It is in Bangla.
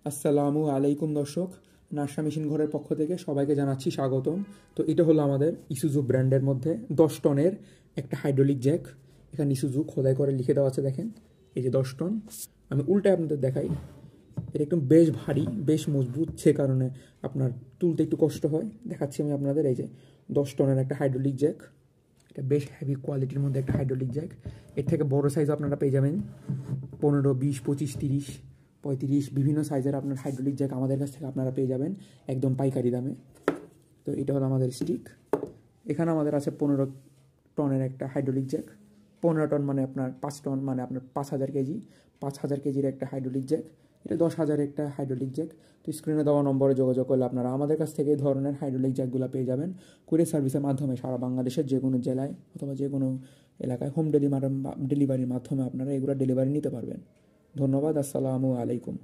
আসসালামু আলাইকুম দর্শক, নাশা মেশিন ঘরের পক্ষ থেকে সবাইকে জানাচ্ছি স্বাগতম। তো এটা হলো আমাদের ইসুজু ব্র্যান্ডের মধ্যে 10 টনের একটা হাইড্রোলিক জ্যাক। এখানে ইসুজু খোদাই করে লিখে দেওয়া আছে, দেখেন এই যে 10 টন। আমি উল্টায় আপনাদের দেখাই, এটা একদম বেশ ভারী, বেশ মজবুত, সে কারণে আপনার তুলতে একটু কষ্ট হয়। দেখাচ্ছি আমি আপনাদের, এই যে 10 টনের একটা হাইড্রোলিক জ্যাক। এটা বেশ হেভি কোয়ালিটির মধ্যে একটা হাইড্রোলিক জ্যাক। এর থেকে বড় সাইজ আপনারা পেয়ে যাবেন 15, 20, 25, 30, 35 বিভিন্ন সাইজের আপনার হাইড্রোলিক জ্যাক আমাদের কাছ থেকে আপনারা পেয়ে যাবেন একদম পাইকারি দামে। তো এটা হলো আমাদের স্টিক। এখানে আমাদের আছে 15 টনের একটা হাইড্রোলিক জ্যাক। 15 টন মানে আপনার 5 টন, মানে আপনার 5,000 কেজি। 5,000 কেজির একটা হাইড্রোলিক জ্যাক। এটা 10,000 একটা হাইড্রোলিক জ্যাক। তো স্ক্রিনে দেওয়া নম্বরে যোগাযোগ করলে আপনারা আমাদের কাছ থেকে এই ধরনের হাইড্রোলিক জ্যাকগুলো পেয়ে যাবেন কুরিয়ার সার্ভিসের মাধ্যমে সারা বাংলাদেশের যে কোনো জেলায় অথবা যে কোনো এলাকায় হোম ডেলিভারির মাধ্যমে আপনারা এগুলো ডেলিভারি নিতে পারবেন। ধন্যবাদ। আসসালামু আলাইকুম।